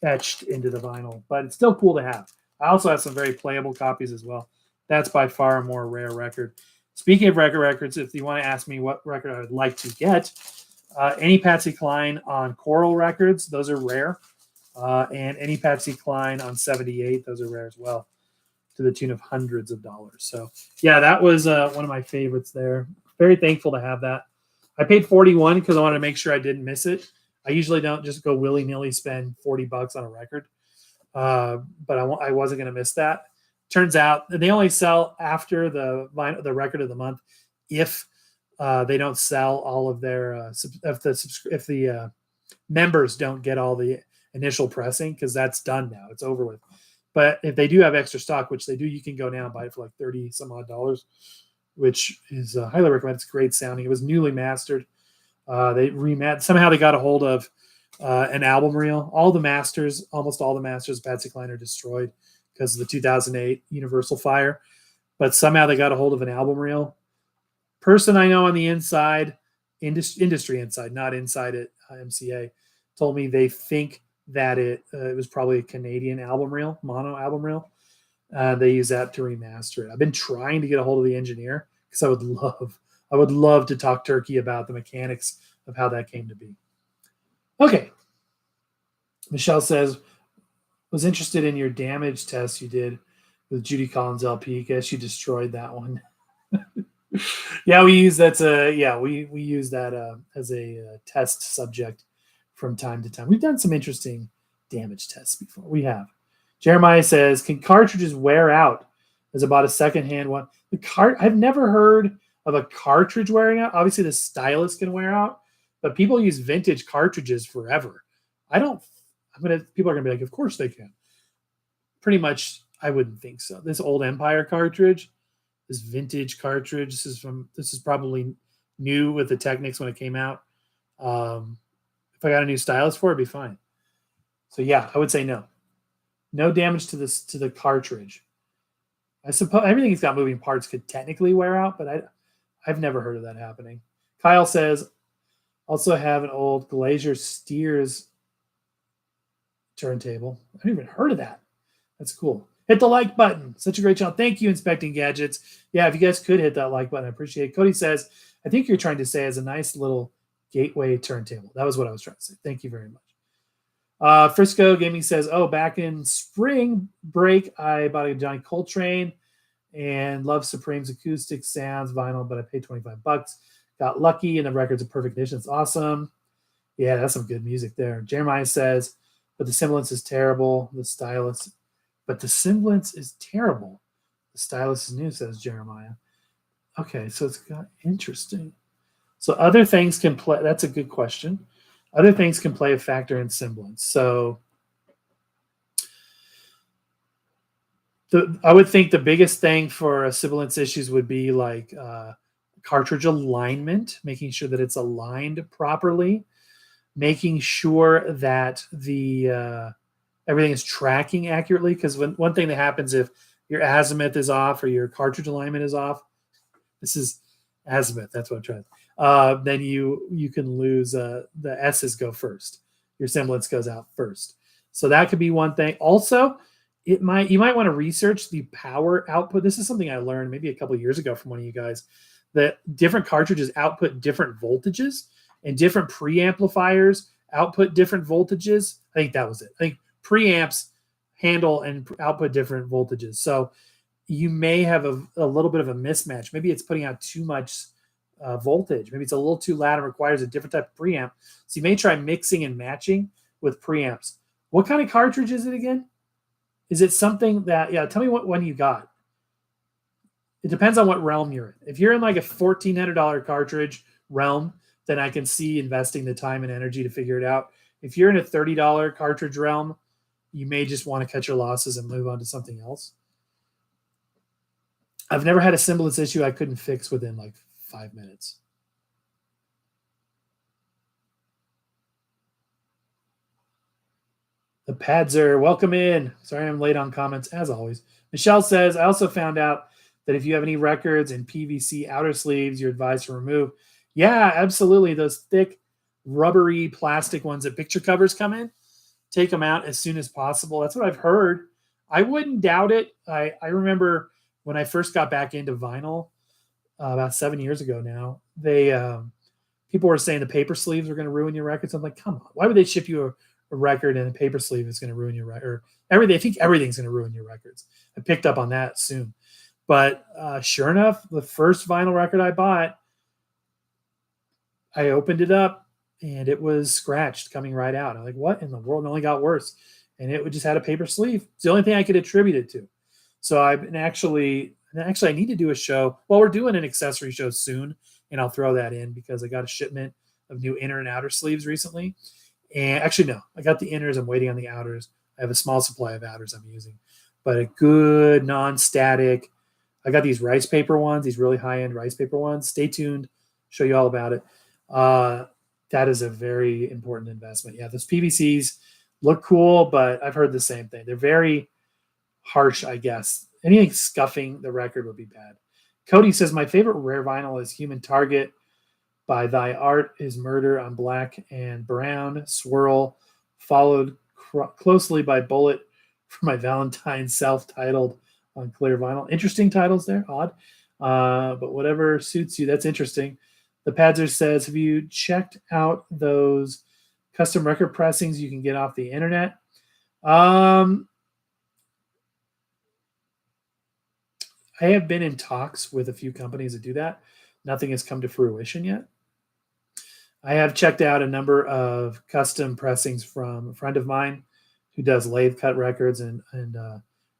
etched into the vinyl, but it's still cool to have. I also have some very playable copies as well. That's by far a more rare record. Speaking of records, if you want to ask me what record I would like to get, any Patsy Cline on Coral Records, those are rare. And any Patsy Cline on 78, those are rare as well, to the tune of hundreds of dollars. So, yeah, that was one of my favorites there. Very thankful to have that. I paid $41 because I wanted to make sure I didn't miss it. I usually don't just go willy-nilly spend $40 on a record, but I wasn't going to miss that. Turns out they only sell after the record of the month if they don't sell all of their if the members don't get all the initial pressing, because that's done now. It's over with. But if they do have extra stock, which they do, you can go now and buy it for like $30 some odd, which is highly recommended. It's great sounding. It was newly mastered. Somehow they got a hold of an album reel. Almost all the masters of Patsy Cline are destroyed because of the 2008 Universal fire. But somehow they got a hold of an album reel. Person I know on the inside, industry inside, not inside at MCA, told me they think that it was probably a Canadian album reel, mono album reel. They use that to remaster it. I've been trying to get a hold of the engineer because I would love to talk turkey about the mechanics of how that came to be. Okay. Michelle says, was interested in your damage test you did with Judy Collins LP. Guess you destroyed that one. Yeah, we use that. We use that as a test subject from time to time. We've done some interesting damage tests before. We have. Jeremiah says, can cartridges wear out? There's about a secondhand one. I've never heard of a cartridge wearing out. Obviously, the stylus can wear out, but people use vintage cartridges forever. People are gonna be like, of course they can. Pretty much, I wouldn't think so. This old Empire cartridge, this vintage cartridge, this is probably new with the Technics when it came out. If I got a new stylus for it, it'd be fine. So yeah, I would say no. No damage to the cartridge. I suppose everything that's got moving parts could technically wear out, but I've never heard of that happening. Kyle says, also have an old Glacier Steers turntable. I haven't even heard of that. That's cool. Hit the like button. Such a great channel. Thank you, Inspecting Gadgets. Yeah, if you guys could hit that like button, I appreciate it. Cody says, I think you're trying to say as a nice little gateway turntable. That was what I was trying to say. Thank you very much. Frisco Gaming says, oh, back in spring break, I bought a Johnny Coltrane and love Supreme's acoustic sounds vinyl, but I paid $25. Got lucky, and the record's a perfect condition. It's awesome. Yeah, that's some good music there. Jeremiah says, but the semblance is terrible. The stylus is terrible. The stylus is new, says Jeremiah. Okay, so it's got interesting. So other things can play. That's a good question. Other things can play a factor in semblance. So I would think the biggest thing for semblance issues would be like cartridge alignment, making sure that it's aligned properly, making sure that the everything is tracking accurately. Because one thing that happens if your azimuth is off or your cartridge alignment is off, this is azimuth. That's what I'm trying. Then you can lose the S's go first. Your semblance goes out first. So that could be one thing. Also, you might want to research the power output. This is something I learned maybe a couple of years ago from one of you guys, that different cartridges output different voltages and different preamplifiers output different voltages. I think that was it. I think preamps handle and output different voltages. So you may have a little bit of a mismatch. Maybe it's putting out too much voltage. Maybe it's a little too loud and requires a different type of preamp. So you may try mixing and matching with preamps. What kind of cartridge is it again? Is it something that, tell me what one you got. It depends on what realm you're in. If you're in like a $1,400 cartridge realm, then I can see investing the time and energy to figure it out. If you're in a $30 cartridge realm, you may just want to cut your losses and move on to something else. I've never had a semblance issue I couldn't fix within like 5 minutes. The pads are welcome in. Sorry I'm late on comments, as always. Michelle says, I also found out that if you have any records in PVC outer sleeves, you're advised to remove. Yeah, absolutely. Those thick, rubbery plastic ones that picture covers come in, take them out as soon as possible. That's what I've heard. I wouldn't doubt it. I remember when I first got back into vinyl about 7 years ago now, people were saying the paper sleeves were going to ruin your records. I'm like, come on. Why would they ship you a record and a paper sleeve is going to ruin your record? I think everything's going to ruin your records. I picked up on that soon. But sure enough, the first vinyl record I bought, I opened it up and it was scratched coming right out. I'm like, what in the world? It only got worse. And it just had a paper sleeve. It's the only thing I could attribute it to. So I've been actually, I need to do a show. Well, we're doing an accessory show soon, and I'll throw that in because I got a shipment of new inner and outer sleeves recently. And actually, no, I got the inners. I'm waiting on the outers. I have a small supply of outers I'm using, but a good non-static. I got these rice paper ones, these really high-end rice paper ones. Stay tuned. Show you all about it. That is a very important investment. Yeah, those PVCs look cool, but I've heard the same thing. They're very harsh, I guess. Anything scuffing the record would be bad. Cody says, my favorite rare vinyl is Human Target by Thy Art is Murder on black and brown swirl, followed closely by Bullet for my Valentine self-titled on clear vinyl. Interesting titles there, odd. But whatever suits you, that's interesting. The Padzer says, have you checked out those custom record pressings you can get off the internet? I have been in talks with a few companies that do that. Nothing has come to fruition yet. I have checked out a number of custom pressings from a friend of mine who does lathe cut records and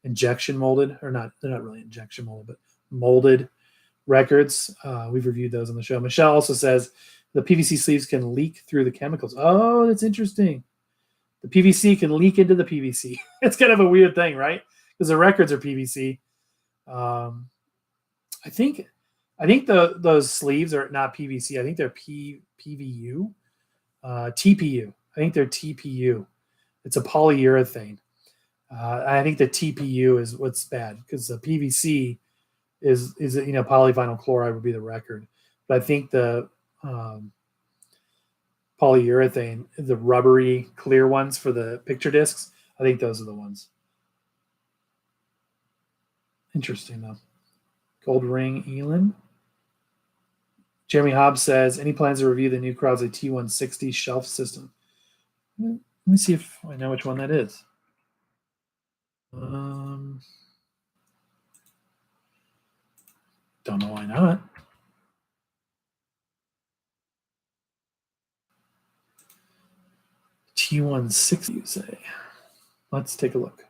injection molded, or not, they're not really injection molded, but molded records. We've reviewed those on the show. Michelle also says the PVC sleeves can leak through the chemicals. Oh, that's interesting. The PVC can leak into the PVC. It's kind of a weird thing, right? Because the records are PVC. I think those sleeves are not PVC. I think they're PVU, TPU. I think they're TPU. It's a polyurethane. I think the TPU is what's bad because the PVC is polyvinyl chloride would be the record, but I think the polyurethane, the rubbery clear ones for the picture discs, I think those are the ones. Interesting though. Gold ring Elin. Jeremy Hobbs says, any plans to review the new Crosley T160 shelf system? Let me see if I know which one that is. Don't know why not. T160, you say? Let's take a look.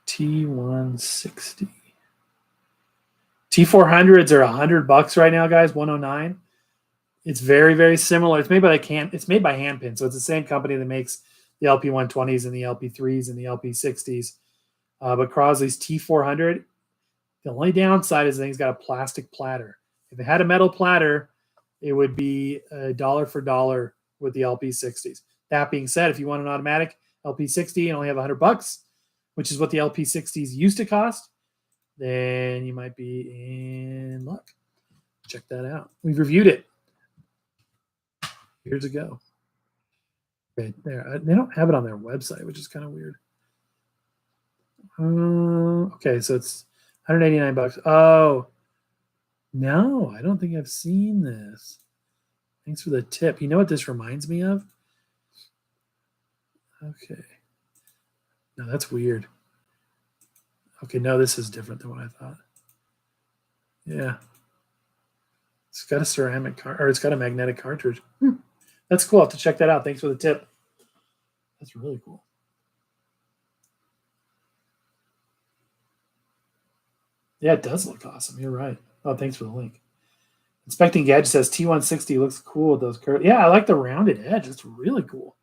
T160. T400s are $100 right now, guys. 109. It's very, very similar. It's made by Handpin, so it's the same company that makes the LP120s and the LP3s and the LP60s. But Crosley's T400, the only downside is the thing's got a plastic platter. If it had a metal platter, it would be dollar for dollar with the LP60s. That being said, if you want an automatic LP60 and only have $100, which is what the LP60s used to cost, then you might be in luck. Check that out. We've reviewed it years ago. Right there. They don't have it on their website, which is kind of weird. Okay, so it's $189. Oh, no, I don't think I've seen this. Thanks for the tip. You know what this reminds me of? Okay. No, that's weird. Okay, no, this is different than what I thought. Yeah. It's got a ceramic or it's got a magnetic cartridge. That's cool. I'll have to check that out. Thanks for the tip. That's really cool. Yeah, it does look awesome. You're right. Oh, thanks for the link. Inspecting Gadget says T160 looks cool with those curves. Yeah, I like the rounded edge. It's really cool.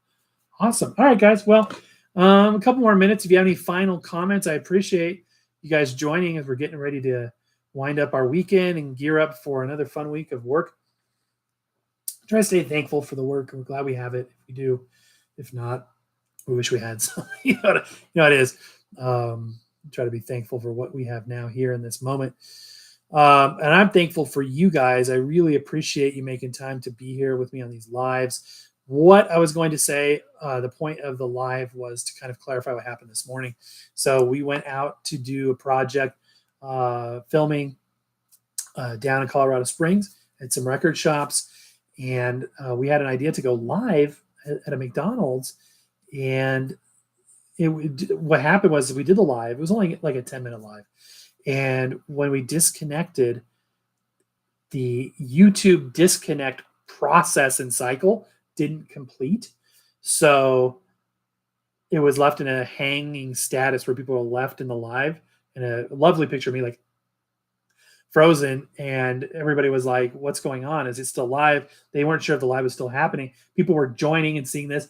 Awesome. All right, guys. Well, a couple more minutes. If you have any final comments, I appreciate you guys joining as we're getting ready to wind up our weekend and gear up for another fun week of work. Try to stay thankful for the work. We're glad we have it. If we do, if not, we wish we had some. You know it is. Try to be thankful for what we have now here in this moment. And I'm thankful for you guys. I really appreciate you making time to be here with me on these lives. What I was going to say, the point of the live was to kind of clarify what happened this morning. So we went out to do a project filming down in Colorado Springs at some record shops. And we had an idea to go live at a McDonald's. And what happened was we did the live. It was only like a 10-minute live. And when we disconnected, the YouTube disconnect process and cycle didn't complete. So it was left in a hanging status where people were left in the live. And a lovely picture of me like frozen. And everybody was like, what's going on? Is it still live? They weren't sure if the live was still happening. People were joining and seeing this.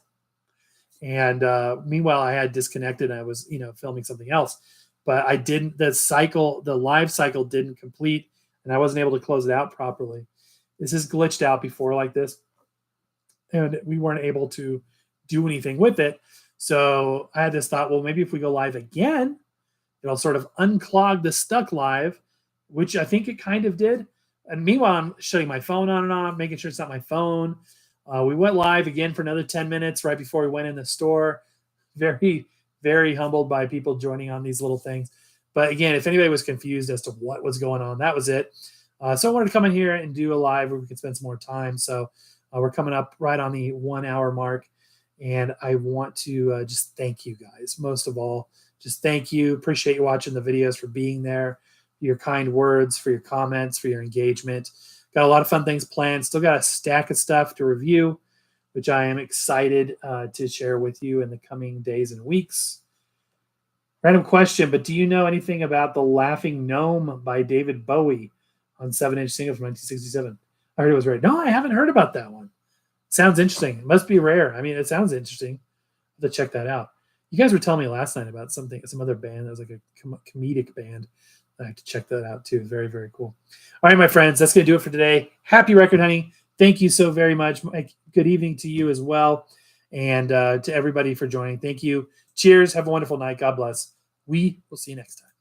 And meanwhile, I had disconnected and I was, filming something else. But I didn't, the live cycle didn't complete and I wasn't able to close it out properly. This is glitched out before like this. And we weren't able to do anything with it. So I had this thought, well, maybe if we go live again, it'll sort of unclog the stuck live, which I think it kind of did. And meanwhile, I'm shutting my phone on and off, making sure it's not my phone. We went live again for another 10 minutes right before we went in the store. Very, very humbled by people joining on these little things. But again, if anybody was confused as to what was going on, that was it. So I wanted to come in here and do a live where we could spend some more time. So we're coming up right on the 1 hour mark. And I want to just thank you guys. Most of all, just thank you. Appreciate you watching the videos, for being there, your kind words, for your comments, for your engagement. Got a lot of fun things planned. Still got a stack of stuff to review, which I am excited to share with you in the coming days and weeks. Random question, but do you know anything about The Laughing Gnome by David Bowie on 7-inch single from 1967? I heard it was rare. No, I haven't heard about that one. Sounds interesting. It must be rare. I mean, it sounds interesting. I'll have to check that out. You guys were telling me last night about some other band that was like a comedic band. I have to check that out too. Very, very cool. All right, my friends, that's going to do it for today. Happy record hunting. Thank you so very much, Mike. Good evening to you as well. And to everybody for joining. Thank you. Cheers. Have a wonderful night. God bless. We will see you next time.